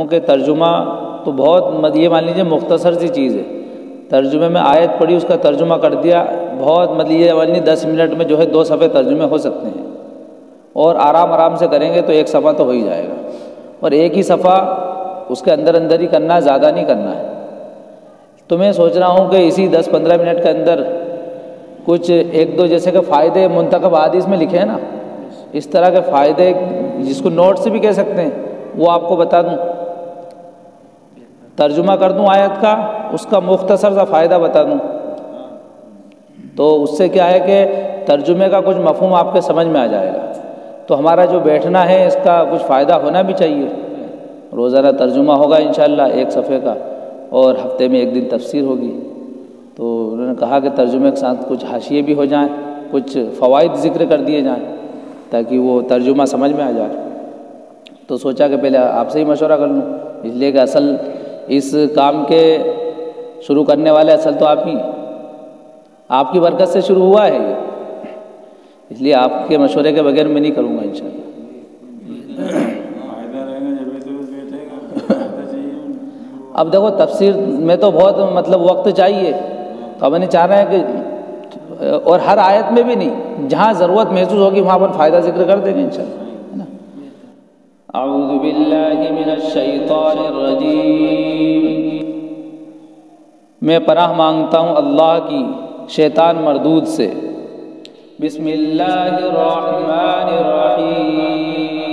کہ ترجمہ تو بہت یہ مان لیجیے مختصر سی چیز ہے. ترجمے میں آیت پڑھی، اس کا ترجمہ کر دیا، بہت یہ مان لیجیے 10 منٹ میں جو ہے 2 صفحے ترجمے ہو سکتے ہیں، اور آرام سے کریں گے تو 1 صفحہ تو ہو ہی جائے گا. اور ایک ہی صفحہ اس کے اندر ہی کرنا ہے، زیادہ نہیں کرنا ہے. تو میں سوچ رہا ہوں کہ اسی 10-15 منٹ کے اندر کچھ 1-2 جیسے کہ فائدے منتخب احادیث میں لکھے ہیں نا، اس طرح کے فائدے جس کو نوٹ سے بھی کہہ سکتے ہیں، وہ آپ کو بتا دوں. ترجمہ کر دوں آیت کا، اس کا مختصر سا فائدہ بتا دوں، تو اس سے کیا ہے کہ ترجمے کا کچھ مفہوم آپ کے سمجھ میں آ جائے گا. تو ہمارا جو بیٹھنا ہے اس کا کچھ فائدہ ہونا بھی چاہیے. روزانہ ترجمہ ہوگا انشاءاللہ 1 صفحے کا، اور ہفتے میں 1 دن تفسیر ہوگی. تو انہوں نے کہا کہ ترجمے کے ساتھ کچھ حاشیے بھی ہو جائیں، کچھ فوائد ذکر کر دیے جائیں تاکہ وہ ترجمہ سمجھ میں آ جائے. تو سوچا کہ پہلے آپ سے ہی مشورہ کر لوں، اس لیے کہ اصل اس کام کے شروع کرنے والے اصل تو آپ ہی ہیں. آپ کی برکت سے شروع ہوا ہے یہ، اس لیے آپ کے مشورے کے بغیر میں نہیں کروں گا انشاءاللہ. اب دیکھو تفسیر میں تو بہت وقت چاہیے، تو اب نہیں چاہ رہے ہیں کہ، اور ہر آیت میں بھی نہیں، جہاں ضرورت محسوس ہوگی وہاں پر فائدہ ذکر کر دیں گے انشاءاللہ. اعوذ باللہ من الشیطان الرجیم. میں پناہ مانگتا ہوں اللہ کی شیطان مردود سے. بسم اللہ الرحمن الرحیم.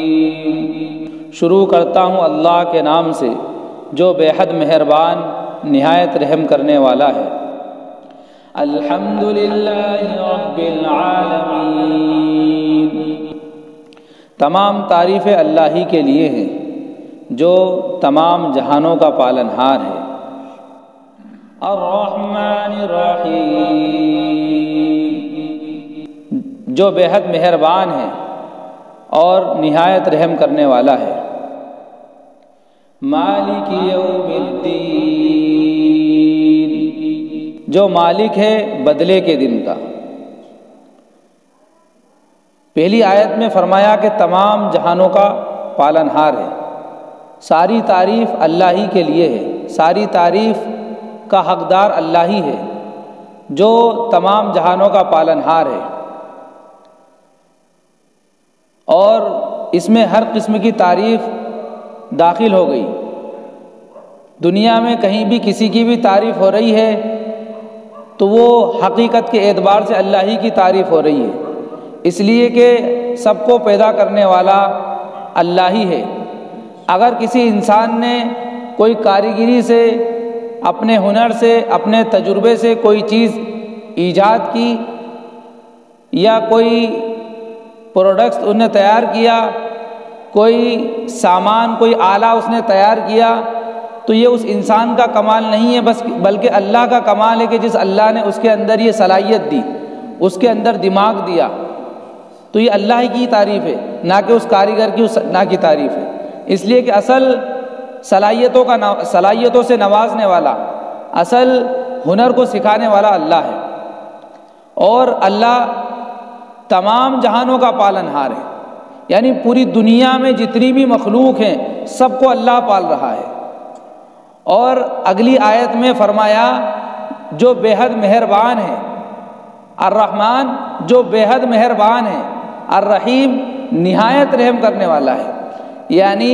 شروع کرتا ہوں اللہ کے نام سے جو بے حد مہربان نہایت رحم کرنے والا ہے. الحمدللہ رب العالمین. تمام تعریفیں اللہ ہی کے لیے ہیں جو تمام جہانوں کا پالنہار ہے. الرحمن الرحیم. جو بے حد مہربان ہے اور نہایت رحم کرنے والا ہے. مالک یوم الدین. جو مالک ہے بدلے کے دن کا. پہلی آیت میں فرمایا کہ تمام جہانوں کا پالنہار ہے. ساری تعریف اللہ ہی کے لیے ہے، ساری تعریف کا حقدار اللہ ہی ہے جو تمام جہانوں کا پالنہار ہے. اور اس میں ہر قسم کی تعریف داخل ہو گئی. دنیا میں کہیں بھی کسی کی بھی تعریف ہو رہی ہے تو وہ حقیقت کے اعتبار سے اللہ ہی کی تعریف ہو رہی ہے، اس لیے کہ سب کو پیدا کرنے والا اللہ ہی ہے. اگر کسی انسان نے کوئی کاریگری سے، اپنے ہنر سے، اپنے تجربے سے کوئی چیز ایجاد کی، یا کوئی پروڈکٹس اس نے تیار کیا، کوئی سامان، کوئی آلہ اس نے تیار کیا، تو یہ اس انسان کا کمال نہیں ہے بلکہ اللہ کا کمال ہے کہ جس اللہ نے اس کے اندر یہ صلاحیت دی، اس کے اندر دماغ دیا. تو یہ اللہ کی تعریف ہے، نہ کہ اس کاریگر کی نہ کی تعریف ہے. اس لیے کہ اصل صلاحیتوں سے نوازنے والا، اصل ہنر کو سکھانے والا اللہ ہے. اور اللہ تمام جہانوں کا پالنہار ہے، یعنی پوری دنیا میں جتنی بھی مخلوق ہیں سب کو اللہ پال رہا ہے. اور اگلی آیت میں فرمایا جو بے حد مہربان ہے. الرحمن جو بے حد مہربان ہے، الرحیم نہایت رحم کرنے والا ہے. یعنی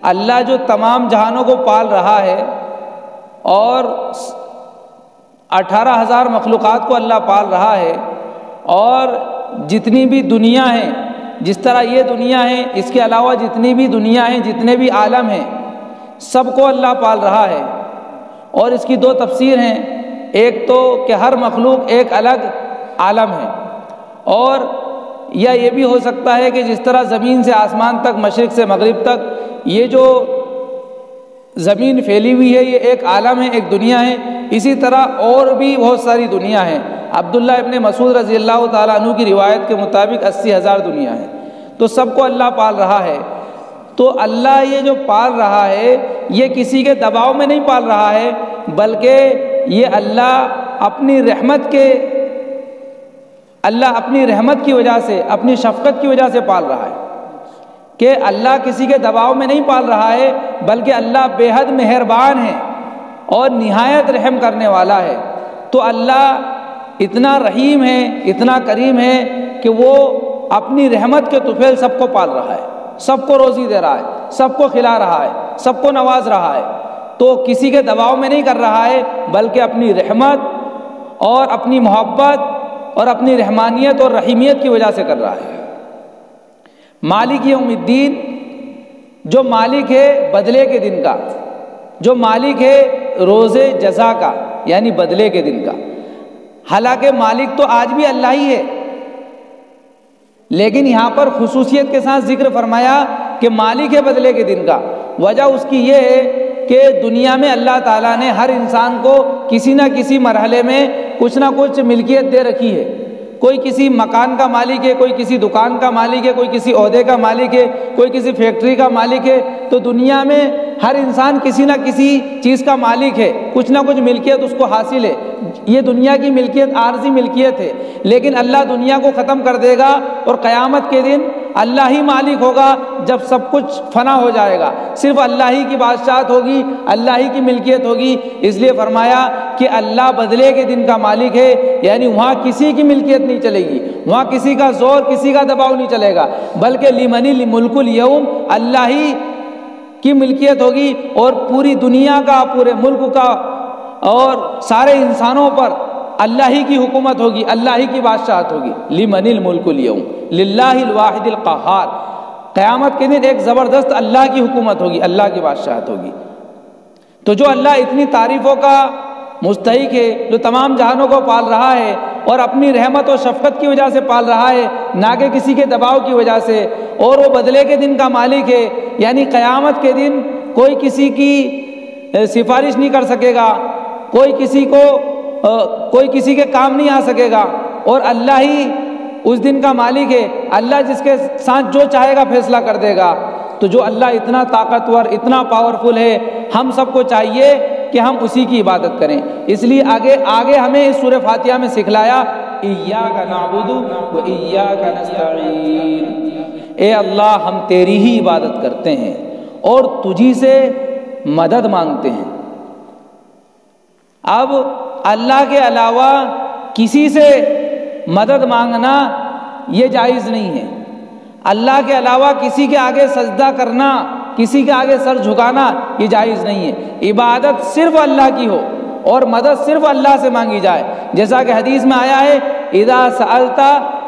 اللہ جو تمام جہانوں کو پال رہا ہے، اور 18,000 مخلوقات کو اللہ پال رہا ہے، اور جتنی بھی دنیا ہیں، جس طرح یہ دنیا ہے، اس کے علاوہ جتنی بھی دنیا ہیں، جتنے بھی عالم ہیں، سب کو اللہ پال رہا ہے. اور اس کی 2 تفسیر ہیں. ایک تو کہ ہر مخلوق ایک الگ عالم ہے، اور یا یہ بھی ہو سکتا ہے کہ جس طرح زمین سے آسمان تک، مشرق سے مغرب تک یہ جو زمین پھیلی ہوئی ہے یہ ایک عالم ہے، ایک دنیا ہے، اسی طرح اور بھی بہت ساری دنیا ہیں. عبداللہ ابن مسعود رضی اللہ تعالیٰ عنہ کی روایت کے مطابق 80,000 دنیا ہیں. تو سب کو اللہ پال رہا ہے. تو اللہ یہ جو پال رہا ہے یہ کسی کے دباؤ میں نہیں پال رہا ہے، بلکہ یہ اللہ اپنی رحمت کی وجہ سے، اپنی شفقت کی وجہ سے پال رہا ہے. کہ اللہ کسی کے دباؤ میں نہیں پال رہا ہے، بلکہ اللہ بے حد مہربان ہے اور نہایت رحم کرنے والا ہے۔ تو اللہ اتنا رحیم ہے، اتنا کریم ہے کہ وہ اپنی رحمت کے طفیل سب کو پال رہا ہے، سب کو روزی دے رہا ہے، سب کو کھلا رہا ہے، سب کو نواز رہا ہے۔ تو کسی کے دباؤ میں نہیں کر رہا ہے، بلکہ اپنی رحمت اور اپنی محبت اور اپنی رحمانیت اور رحیمیت کی وجہ سے کر رہا ہے۔ مالک یوم الدین، جو مالک ہے بدلے کے دن کا، جو مالک ہے روز جزا کا یعنی بدلے کے دن کا۔ حالانکہ مالک تو آج بھی اللہ ہی ہے، لیکن یہاں پر خصوصیت کے ساتھ ذکر فرمایا کہ مالک ہے بدلے کے دن کا۔ وجہ اس کی یہ ہے کہ دنیا میں اللہ تعالیٰ نے ہر انسان کو کسی نہ کسی مرحلے میں کچھ نہ کچھ ملکیت دے رکھی ہے۔ کوئی کسی مکان کا مالک ہے، کوئی کسی دکان کا مالک ہے، کوئی کسی عہدے کا مالک ہے، کوئی کسی فیکٹری کا مالک ہے۔ تو دنیا میں ہر انسان کسی نہ کسی چیز کا مالک ہے، کچھ نہ کچھ ملکیت اس کو حاصل ہے۔ یہ دنیا کی ملکیت عارضی ملکیت ہے، لیکن اللہ دنیا کو ختم کر دے گا اور قیامت کے دن اللہ ہی مالک ہوگا۔ جب سب کچھ فنا ہو جائے گا، صرف اللہ ہی کی بادشاہت ہوگی، اللہ ہی کی ملکیت ہوگی۔ اس لیے فرمایا کہ اللہ بدلے کے دن کا مالک ہے، یعنی وہاں کسی کی ملکیت نہیں چلے گی، وہاں کسی کا زور، کسی کا دباؤ نہیں چلے گا، بلکہ لمن الملک اليوم، اللہ ہی کی ملکیت ہوگی اور پوری دنیا کا، پورے ملک کا اور سارے انسانوں پر اللہ ہی کی حکومت ہوگی، اللہ ہی کی بادشاہت ہوگی۔ لمن الملک اليوم للہ الواحد القہار۔ قیامت کے دن ایک زبردست اللہ کی حکومت ہوگی، اللہ کی بادشاہت ہوگی۔ تو جو اللہ اتنی تعریفوں کا مستحق ہے، جو تمام جہانوں کو پال رہا ہے اور اپنی رحمت و شفقت کی وجہ سے پال رہا ہے، نہ کہ کسی کے دباؤ کی وجہ سے، اور وہ بدلے کے دن کا مالک ہے، یعنی قیامت کے دن کوئی کسی کی سفارش نہیں کر سکے گا، کوئی کسی کے کام نہیں آ سکے گا، اور اللہ ہی اس دن کا مالک ہے۔ اللہ جس کے ساتھ جو چاہے گا فیصلہ کر دے گا۔ تو جو اللہ اتنا طاقتور، اتنا پاورفل ہے، ہم سب کو چاہیے کہ ہم اسی کی عبادت کریں۔ اس لیے آگے ہمیں اس سورہ فاتحہ میں سکھلایا ایاک نعبد و ایاک نستعین، اے اللہ ہم تیری ہی عبادت کرتے ہیں اور تجھی سے مدد مانگتے ہیں۔ اب اللہ کے علاوہ کسی سے مدد مانگنا یہ جائز نہیں ہے۔ اللہ کے علاوہ کسی کے آگے سجدہ کرنا، کسی کے آگے سر جھکانا یہ جائز نہیں ہے۔ عبادت صرف اللہ کی ہو اور مدد صرف اللہ سے مانگی جائے، جیسا کہ حدیث میں آیا ہے اذا سألت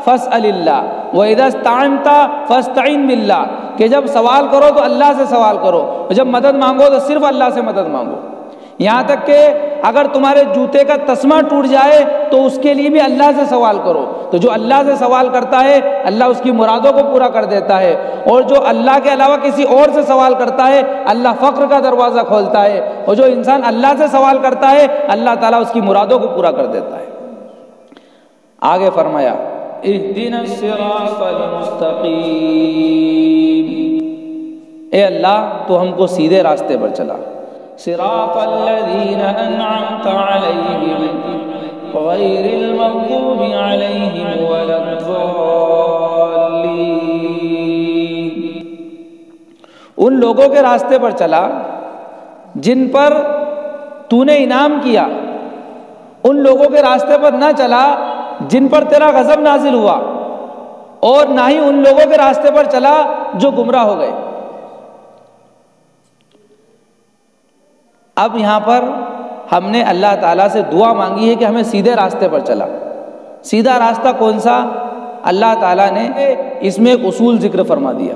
فاسأل اللہ واذا استعنت فاستعن باللہ، کہ جب سوال کرو تو اللہ سے سوال کرو، اور جب مدد مانگو تو صرف اللہ سے مدد مانگو۔ یہاں تک کہ اگر تمہارے جوتے کا تسمہ ٹوٹ جائے تو اس کے لیے بھی اللہ سے سوال کرو۔ تو جو اللہ سے سوال کرتا ہے اللہ اس کی مرادوں کو پورا کر دیتا ہے، اور جو اللہ کے علاوہ کسی اور سے سوال کرتا ہے اللہ فقر کا دروازہ کھولتا ہے، اور جو انسان اللہ سے سوال کرتا ہے اللہ تعالیٰ اس کی مرادوں کو پورا کر دیتا ہے۔ آگے فرمایا اہدنا الصراط المستقیم، اے اللہ تو ہم کو سیدھے راستے پر چلا۔ صراط الذین انعمت علیہم غیر المغضوب علیہم ولا الضالین، ان لوگوں کے راستے پر چلا جن پر تو نے انعام کیا، ان لوگوں کے راستے پر نہ چلا جن پر تیرا غضب نازل ہوا، اور نہ ہی ان لوگوں کے راستے پر چلا جو گمراہ ہو گئے۔ اب یہاں پر ہم نے اللہ تعالیٰ سے دعا مانگی ہے کہ ہمیں سیدھے راستے پر چلا۔ سیدھا راستہ کون سا؟ اللہ تعالیٰ نے اس میں ایک اصول ذکر فرما دیا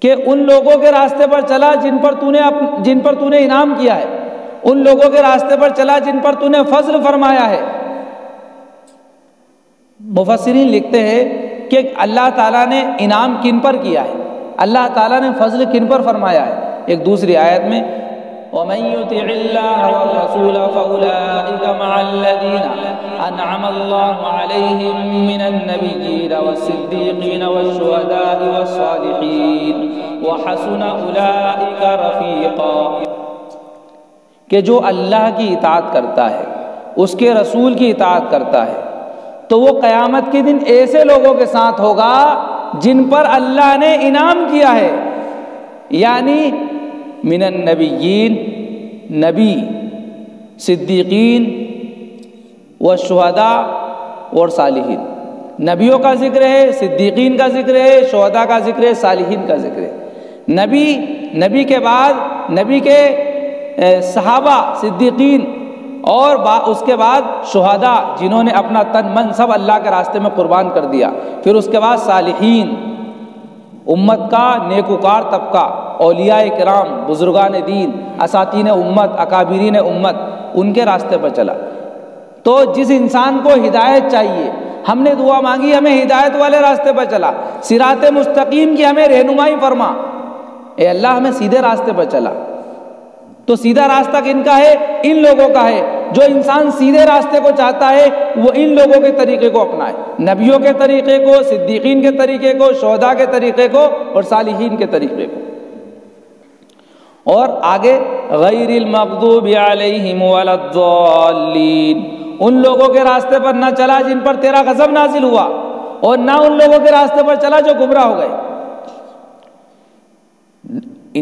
کہ ان لوگوں کے راستے پر چلا جن پر تو نے انعام کیا ہے، ان لوگوں کے راستے پر چلا جن پر تو نے فضل فرمایا ہے۔ مفسرین لکھتے ہیں کہ اللہ تعالیٰ نے انعام کن پر کیا ہے، اللہ تعالیٰ نے فضل کن پر فرمایا ہے۔ ایک دوسری آیت میں وَمَن يُطِعِ اللَّهَ وَالرَّسُولَ فَأُولَٰئِكَ مَعَ الَّذِينَ أَنْعَمَ اللَّهُ عَلَيْهِم مِّنَ النَّبِيِّينَ وَالصِّدِّيقِينَ وَالشُّهَدَاءِ وَالصَّالِحِينَ وَحَسُنَ أُولَٰئِكَ رَفِيقًا، کہ جو اللہ کی اطاعت کرتا ہے، اس کے رسول کی اطاعت کرتا ہے، تو وہ قیامت کے دن ایسے لوگوں کے ساتھ ہوگا جن پر اللہ نے انعام کیا ہے، یعنی من النبیین، نبی، صدیقین والشہداء اور صالحین۔ نبیوں کا ذکر ہے، صدیقین کا ذکر ہے، شہداء کا ذکر ہے، صالحین کا ذکر ہے۔ نبی کے بعد نبی کے صحابہ، صدیقین، اور اس کے بعد شہداء جنہوں نے اپنا تن من سب اللہ کے راستے میں قربان کر دیا۔ پھر اس کے بعد صالحین، امت کا نیکوکار طبقہ، اولیاء کرام، بزرگان دین، اساتین امت، اکابرین امت، ان کے راستے پر چلا۔ تو جس انسان کو ہدایت چاہیے، ہم نے دعا مانگی ہمیں ہدایت والے راستے پر چلا، صراط مستقیم کی ہمیں رہنمائی فرما، اے اللہ ہمیں سیدھے راستے پر چلا۔ تو سیدھا راستہ کن کا ہے؟ ان لوگوں کا ہے۔ جو انسان سیدھے راستے کو چاہتا ہے وہ ان لوگوں کے طریقے کو اپنائے، نبیوں کے طریقے کو، صدیقین کے طریقے کو، شہداء کے طریقے کو اور صالحین کے طریقے کو۔ اور آگے غیر المغضوب علیہم ولا الضالین، ان لوگوں کے راستے پر نہ چلا جن پر تیرا غضب نازل ہوا، اور نہ ان لوگوں کے راستے پر چلا جو گمراہ ہو گئے۔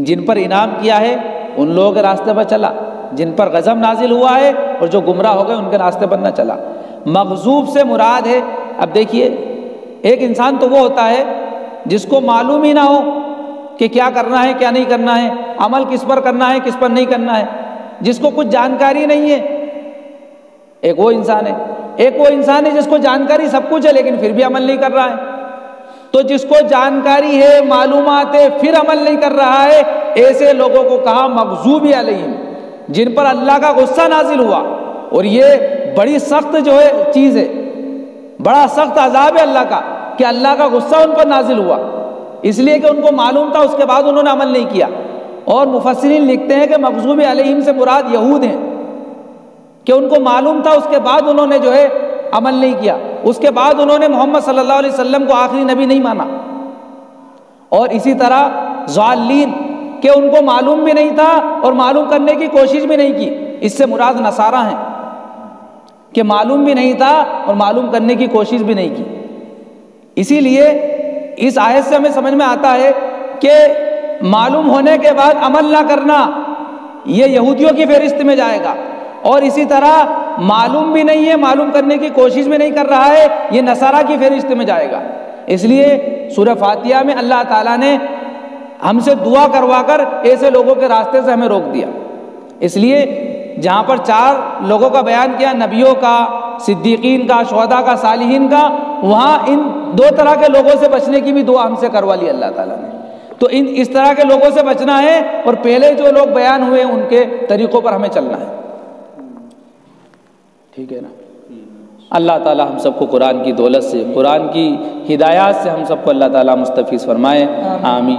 جن پر انعام کیا ہے ان لوگوں کے راستے پر چلا، جن پر غضب نازل ہوا ہے اور جو گمراہ ہو گئے ان کے راستے پر نہ چلا۔ مغضوب سے مراد ہے، اب دیکھیے ایک انسان تو وہ ہوتا ہے جس کو معلوم ہی نہ ہو کہ کیا کرنا ہے کیا نہیں کرنا ہے، عمل کس پر کرنا ہے کس پر نہیں کرنا ہے، جس کو کچھ جانکاری نہیں ہے، ایک وہ انسان ہے۔ ایک وہ انسان ہے جس کو جانکاری سب کچھ ہے لیکن پھر بھی عمل نہیں کر رہا ہے۔ تو جس کو جانکاری ہے، معلومات ہے، پھر عمل نہیں کر رہا ہے، ایسے لوگوں کو کہا مغضوب علیہم، جن پر اللہ کا غصہ نازل ہوا۔ اور یہ بڑی سخت جو ہے چیز ہے، بڑا سخت عذاب ہے اللہ کا کہ اللہ کا غصہ ان پر نازل ہوا، اس لیے کہ ان کو معلوم تھا، اس کے بعد انہوں نے عمل نہیں کیا۔ اور مفسرین لکھتے ہیں کہ مغضوب علیہم سے مراد یہود ہیں، کہ ان کو معلوم تھا، اس کے بعد انہوں نے جو ہے عمل نہیں کیا، اس کے بعد انہوں نے محمد صلی اللہ علیہ وسلم کو آخری نبی نہیں مانا۔ اور اسی طرح ضالین، کہ ان کو معلوم بھی نہیں تھا اور معلوم کرنے کی کوشش بھی نہیں کی، اس سے مراد نصارہ ہیں کہ معلوم بھی نہیں تھا اور معلوم کرنے کی کوشش بھی نہیں کی۔ اسی لیے اس آیت سے ہمیں سمجھ میں آتا ہے کہ معلوم ہونے کے بعد عمل نہ کرنا یہ یہودیوں کی فہرست میں جائے گا، اور اسی طرح معلوم بھی نہیں ہے، معلوم کرنے کی کوشش بھی نہیں کر رہا ہے، یہ نصارہ کی فہرست میں جائے گا۔ اس لیے سورہ فاتحہ میں اللہ تعالیٰ نے ہم سے دعا کروا کر ایسے لوگوں کے راستے سے ہمیں روک دیا۔ اس لیے جہاں پر 4 لوگوں کا بیان کیا، نبیوں کا، صدیقین کا، شہداء کا، صالحین کا، وہاں ان 2 طرح کے لوگوں سے بچنے کی بھی دعا ہم سے کروا لی اللہ تعالیٰ نے۔ تو اس طرح کے لوگوں سے بچنا ہے، اور پہلے جو لوگ بیان ہوئے ان کے طریقوں پر ہمیں چلنا ہے۔ ٹھیک ہے نا؟ اللہ تعالیٰ ہم سب کو قرآن کی دولت سے، قرآن کی ہدایات سے ہم سب کو اللہ تعالیٰ مستفیض فرمائے، آمین۔